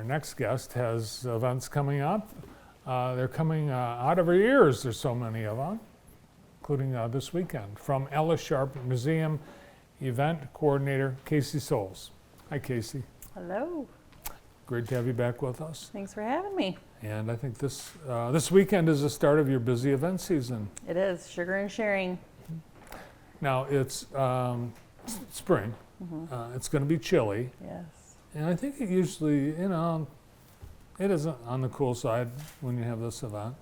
next guest has events coming up. They're coming out of her ears. There's so many of them, including this weekend. From Ella Sharp Museum Event Coordinator Casey Souls. Hi, Casey. Hello. Great to have you back with us. Thanks for having me. And I think this weekend is the start of your busy event season. It is Sugar and Sharing. Now it's spring. It's going to be chilly. Yes. And I think it usually, it isn't on the cool side when you have this event.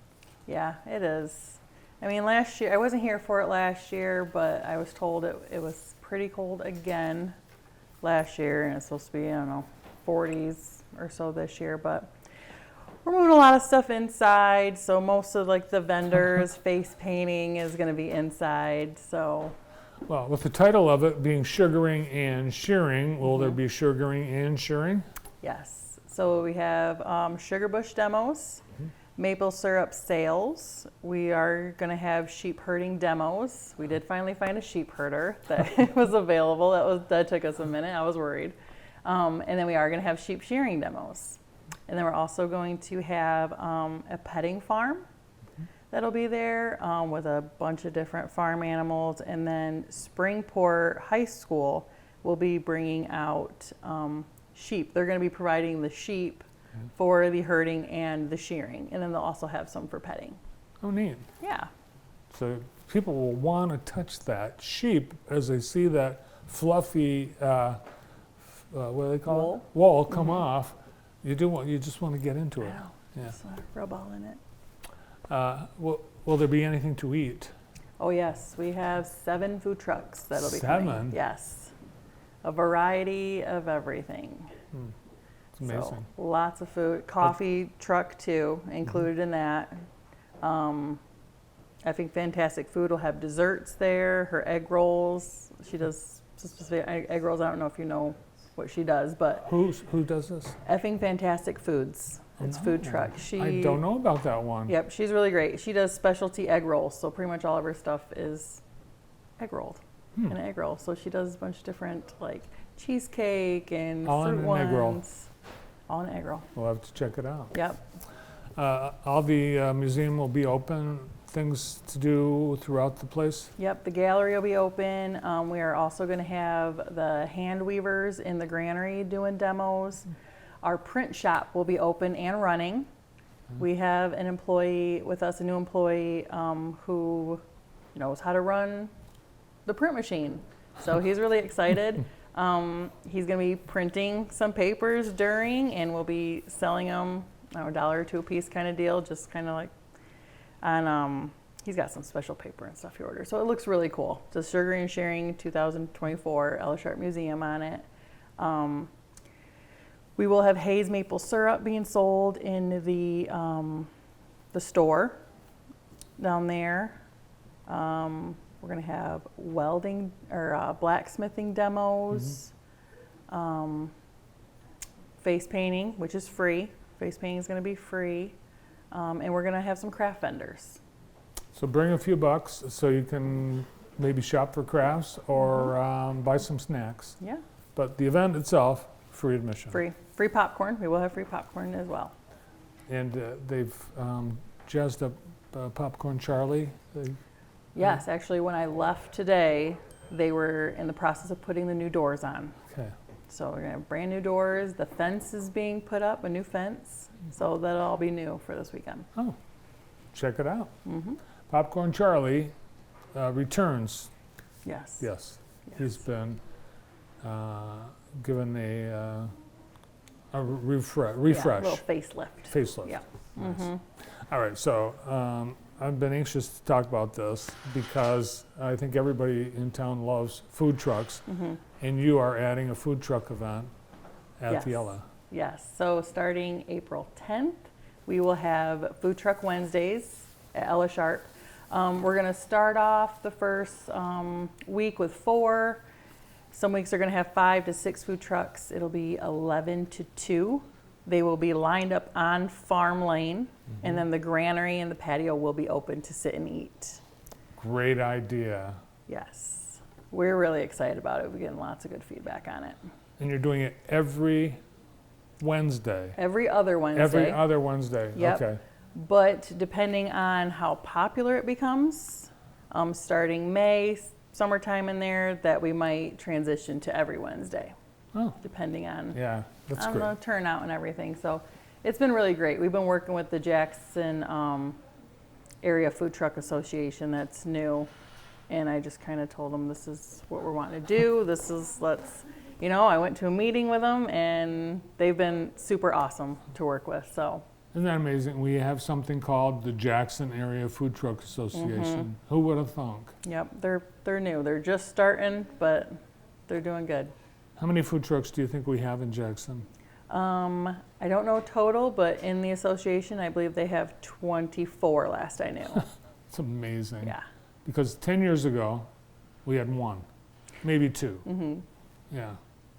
Yeah, it is. I mean, last year, I wasn't here for it last year, but I was told it was pretty cold again last year, and it's supposed to be, 40s or so this year, but we're moving a lot of stuff inside, so most of like the vendors, face painting is going to be inside, so. Well, with the title of it being Sugaring and Shearing, will there be sugaring and shearing? Yes. So we have sugar bush demos, maple syrup sales. We are going to have sheep herding demos. We did finally find a sheep herder that was available. That took us a minute. I was worried. And then we are going to have sheep shearing demos. And then we're also going to have a petting farm that'll be there with a bunch of different farm animals. And then Springport High School will be bringing out sheep. They're going to be providing the sheep for the herding and the shearing. And then they'll also have some for petting. Oh, neat. Yeah. So people will want to touch that sheep as they see that fluffy, what do they call it? Wool come off. You just want to get into it. Yeah. Just rub all in it. Will there be anything to eat? Oh yes, we have 7 food trucks that'll be 7? coming. Yes, a variety of everything. It's amazing. So, lots of food. Coffee truck too, included in that. I think Fantastic Food will have desserts there. Her egg rolls. She does specific egg rolls. I don't know if you know what she does, but Who does this? Effing Fantastic Foods. It's food truck. I don't know about that one. Yep, she's really great. She does specialty egg rolls, so pretty much all of her stuff is egg rolled in an egg roll. So she does a bunch of different like cheesecake and All fruit in an ones. egg roll. All in an egg roll. We'll have to check it out. Yep. All the museum will be open. Things to do throughout the place. Yep, the gallery will be open. We are also going to have the hand weavers in the granary doing demos. Our print shop will be open and running. We have an employee with us, a new employee who knows how to run the print machine. So he's really excited. He's going to be printing some papers during, and we'll be selling them $1 or $2 a piece kind of deal, just kind of like. And he's got some special paper and stuff he ordered. So it looks really cool. It says Sugar and Sharing 2024 Ella Sharp Museum on it. We will have Hayes maple syrup being sold in the store down there. We're going to have welding or blacksmithing demos, face painting, which is free. Face painting is going to be free. And we're going to have some craft vendors. So bring a few bucks so you can maybe shop for crafts or buy some snacks. Yeah. But the event itself, free admission. Free popcorn. We will have free popcorn as well. And they've jazzed up Popcorn Charlie. Yes, actually, when I left today, they were in the process of putting the new doors on. Okay. So we're going to have brand new doors. The fence is being put up, a new fence. So that'll all be new for this weekend. Oh, check it out. Popcorn Charlie returns. Yes. Yes. He's been given a refresh. Yeah, a little facelift. Facelift. Yeah. Nice. All right, so I've been anxious to talk about this because I think everybody in town loves food trucks, and you are adding a food truck event at the Ella. Yes, so starting April 10th, we will have Food Truck Wednesdays at Ella Sharp. We're going to start off the first week with 4. Some weeks are going to have 5 to 6 food trucks. It'll be 11 to 2. They will be lined up on Farm Lane, and then the granary and the patio will be open to sit and eat. Great idea. Yes. We're really excited about it. We're getting lots of good feedback on it. And you're doing it every Wednesday. Every other Wednesday. Every other Wednesday. Yep. Okay. But depending on how popular it becomes, starting May, summertime in there, that we might transition to every Wednesday, Oh, depending on yeah, that's on great. the turnout and everything. So it's been really great. We've been working with the Jackson Area Food Truck Association that's new. And I just kind of told them, this is what we're wanting to do. I went to a meeting with them and they've been super awesome to work with. So Isn't that amazing? We have something called the Jackson Area Food Truck Association. Mm-hmm. Who would have thunk? yep, they're new. They're just starting, but they're doing good. How many food trucks do you think we have in Jackson? I don't know total, but in the association, I believe they have 24 last I knew. It's amazing. Yeah. Because 10 years ago, we had one, maybe two. Mm-hmm. Yeah.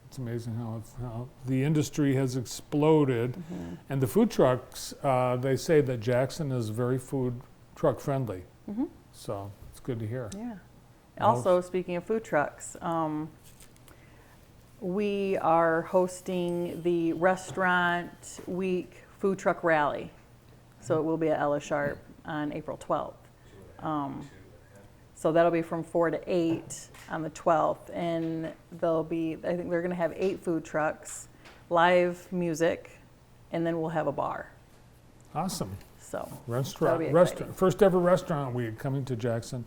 It's amazing how the industry has exploded. Mm-hmm. And the food trucks, they say that Jackson is very food truck friendly. Mm-hmm. So it's good to hear. Yeah. Well, Also, speaking of food trucks, we are hosting the Restaurant Week Food Truck Rally. So it will be at Ella Sharp on April 12th. So that'll be from 4 to 8 on the 12th. And I think they're going to have 8 food trucks, live music, and then we'll have a bar. Awesome. So Restaurant, That'll be exciting. first ever restaurant week coming to Jackson,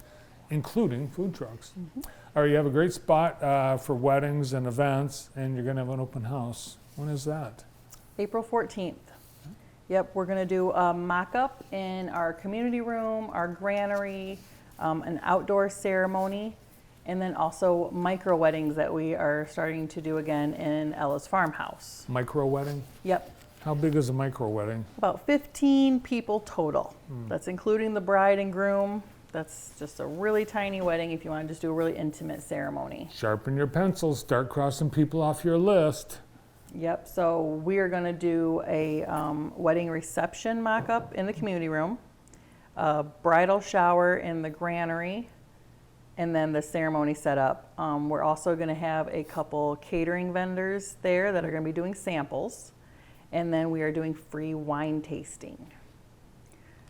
including food trucks. Mm-hmm. All right, you have a great spot for weddings and events, and you're going to have an open house. When is that? April 14th. Yep, we're going to do a mock-up in our community room, our granary, an outdoor ceremony, and then also micro weddings that we are starting to do again in Ella's farmhouse. Micro wedding? Yep, How big is a micro wedding? about 15 people total. That's including the bride and groom. That's just a really tiny wedding if you want to just do a really intimate ceremony. Sharpen your pencils, start crossing people off your list. Yep, so we are going to do a wedding reception mock-up in the community room, a bridal shower in the granary, and then the ceremony setup. We're also going to have a couple catering vendors there that are going to be doing samples, and then we are doing free wine tasting.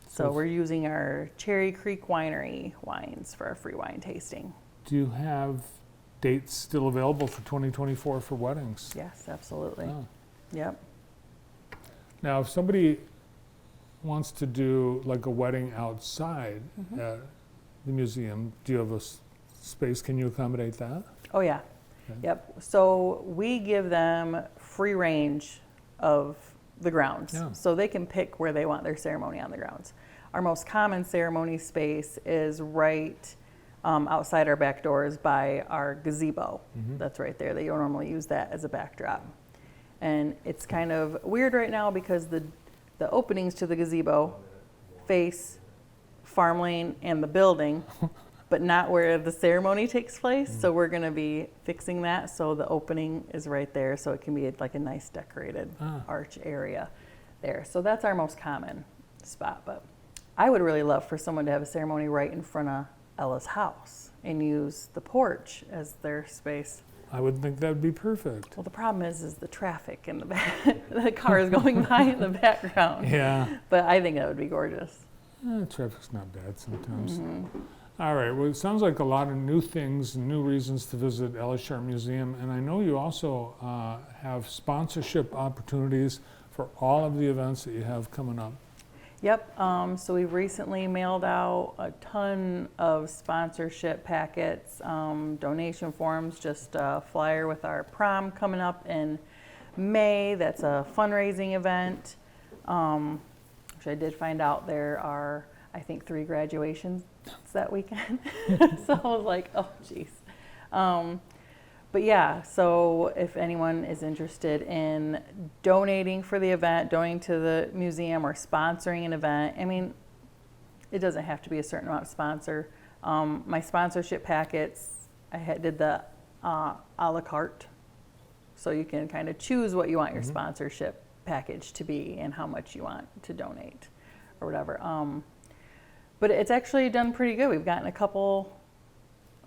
So So- we're using our Cherry Creek Winery wines for our free wine tasting. Do you have dates still available for 2024 for weddings? Yes, absolutely. Oh. Yep. Now, if somebody wants to do like a wedding outside Mm-hmm. at the museum, do you have a space? Can you accommodate that? Oh, yeah. Okay. Yep. So we give them free range of the grounds. Yeah. So they can pick where they want their ceremony on the grounds. Our most common ceremony space is right outside our back doors by our gazebo. Mhm. That's right there. They normally use that as a backdrop. And it's kind of weird right now because the openings to the gazebo face farm lane and the building, but not where the ceremony takes place. So we're going to be fixing that so the opening is right there so it can be like a nice decorated Ah. arch area there. So that's our most common spot. But I would really love for someone to have a ceremony right in front of Ella's house and use the porch as their space. I would think that would be perfect. Well, the problem is the traffic in the back. The cars going by in the background. Yeah. But I think that would be gorgeous. Traffic's not bad sometimes. Mm-hmm. All right. Well, it sounds like a lot of new things, and new reasons to visit Ella Sharp Museum. And I know you also have sponsorship opportunities for all of the events that you have coming up. Yep. So we've recently mailed out a ton of sponsorship packets, donation forms, just a flyer with our prom coming up in May. That's a fundraising event, which I did find out there are, I think, 3 graduations that weekend. So I was like, oh, geez. But yeah, so if anyone is interested in donating for the event, donating to the museum or sponsoring an event, I mean, it doesn't have to be a certain amount of sponsor. My sponsorship packets, did the a la carte. So you can kind of choose what you want your sponsorship package to be and how much you want to donate or whatever. But it's actually done pretty good. We've gotten a couple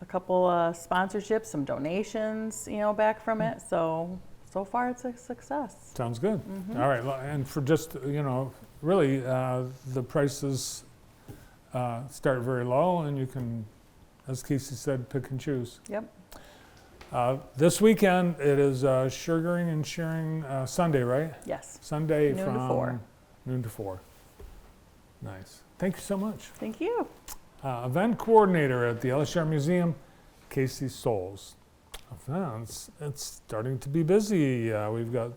sponsorships, some donations, back from it. So so far it's a success. Sounds good. Mhm. All right, and for just, really, the prices start very low, and you can, as Casey said, pick and choose. Yep. This weekend, it is Sugaring and Sharing Sunday, right? Yes. Sunday Noon to from 4. noon to 4. Nice. Thank you so much. Thank you. Event coordinator at the Ellis Sharp Museum, Casey Souls. Events, it's starting to be busy. We've got